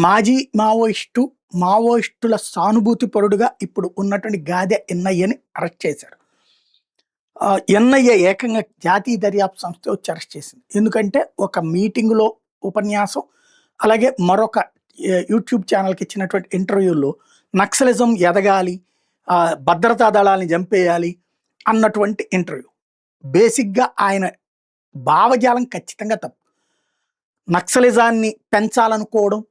మాజీ మావోయిస్టుల సానుభూతి పరుడుగా ఇప్పుడు ఉన్నటువంటి గాదె ఎన్ఐఏని అరెస్ట్ చేశారు. ఎన్ఐఏ ఏకంగా జాతీయ దర్యాప్తు సంస్థ వచ్చి అరెస్ట్ చేసింది. ఎందుకంటే ఒక మీటింగ్‌లో ఉపన్యాసం, అలాగే మరొక యూట్యూబ్ ఛానల్‌కి ఇచ్చినటువంటి ఇంటర్వ్యూల్లో నక్సలిజం ఎదగాలి, భద్రతా దళాల్ని చంపేయాలి అన్నటువంటి ఇంటర్వ్యూ. బేసిక్‌గా ఆయన భావజాలం ఖచ్చితంగా తప్పు. నక్సలిజాన్ని పెంచాలనుకోవడం,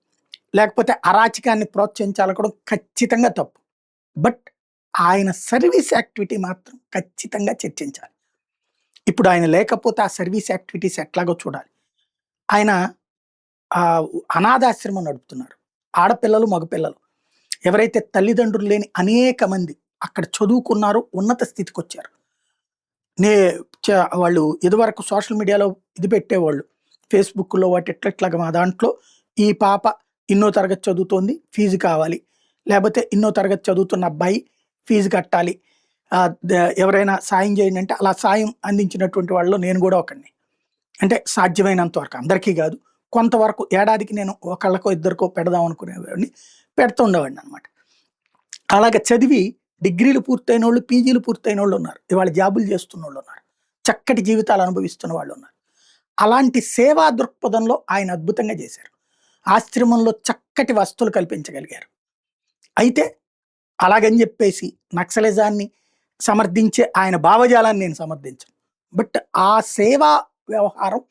లేకపోతే అరాచకాన్ని ప్రోత్సహించాలనుకోవడం ఖచ్చితంగా తప్పు. బట్ ఆయన సర్వీస్ యాక్టివిటీ మాత్రం ఖచ్చితంగా చర్చించాలి. ఇప్పుడు ఆయన లేకపోతే ఆ సర్వీస్ యాక్టివిటీస్ ఎట్లాగో చూడాలి. ఆయన అనాథాశ్రమం నడుపుతున్నారు. ఆడపిల్లలు, మగపిల్లలు ఎవరైతే తల్లిదండ్రులు లేని అనేక మంది అక్కడ చదువుకున్నారు, ఉన్నత స్థితికి వచ్చారు. వాళ్ళు ఇదివరకు సోషల్ మీడియాలో ఇది పెట్టేవాళ్ళు, ఫేస్బుక్లో వాటి ఇట్లాగా మా దాంట్లో ఈ పాప ఇన్నో తరగతి చదువుతోంది, ఫీజు కావాలి, లేకపోతే ఇన్నో తరగతి చదువుతున్న అబ్బాయి ఫీజు కట్టాలి, ఎవరైనా సాయం చేయండి అంటే అలా సాయం అందించినటువంటి వాళ్ళు నేను కూడా ఒకడిని. అంటే సాధ్యమైనంత వరకు, అందరికీ కాదు, కొంతవరకు ఏడాదికి నేను ఒకళ్ళకో ఇద్దరికో పెడదాం అనుకునేవాడిని, పెడుతూ ఉండేవాడిని అనమాట. అలాగే చదివి డిగ్రీలు పూర్తయిన వాళ్ళు, పీజీలు పూర్తయిన వాళ్ళు ఉన్నారు, ఇవాళ జాబులు చేస్తున్న వాళ్ళు ఉన్నారు, చక్కటి జీవితాలు అనుభవిస్తున్న వాళ్ళు ఉన్నారు. అలాంటి సేవా దృక్పథంలో ఆయన అద్భుతంగా చేశారు. ఆశ్రమంలో చక్కటి వస్తువులు కల్పించగలిగారు. అయితే అలాగని చెప్పేసి నక్సలిజాన్ని సమర్థించే ఆయన భావజాలాన్ని నేను సమర్థించను. బట్ ఆ సేవా వ్యవహారం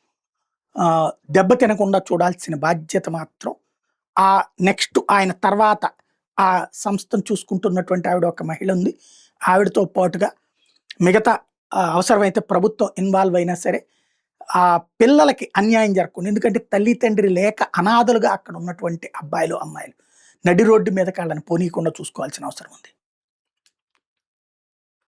దెబ్బతినకుండా చూడాల్సిన బాధ్యత మాత్రం ఆ నెక్స్ట్ ఆయన తర్వాత ఆ సంస్థను చూసుకుంటున్నటువంటి ఆవిడ ఒక మహిళ ఉంది. ఆవిడతో పాటుగా మిగతా అవసరమైతే ప్రభుత్వం ఇన్వాల్వ్ అయినా సరే ఆ పిల్లలకి అన్యాయం జరగకుండా, ఎందుకంటే తల్లి తండ్రి లేక అనాథలుగా అక్కడ ఉన్నటువంటి అబ్బాయిలు, అమ్మాయిలు నడి రోడ్డు మీదకి వాళ్ళని పోనీయకుండా చూసుకోవాల్సిన అవసరం ఉంది.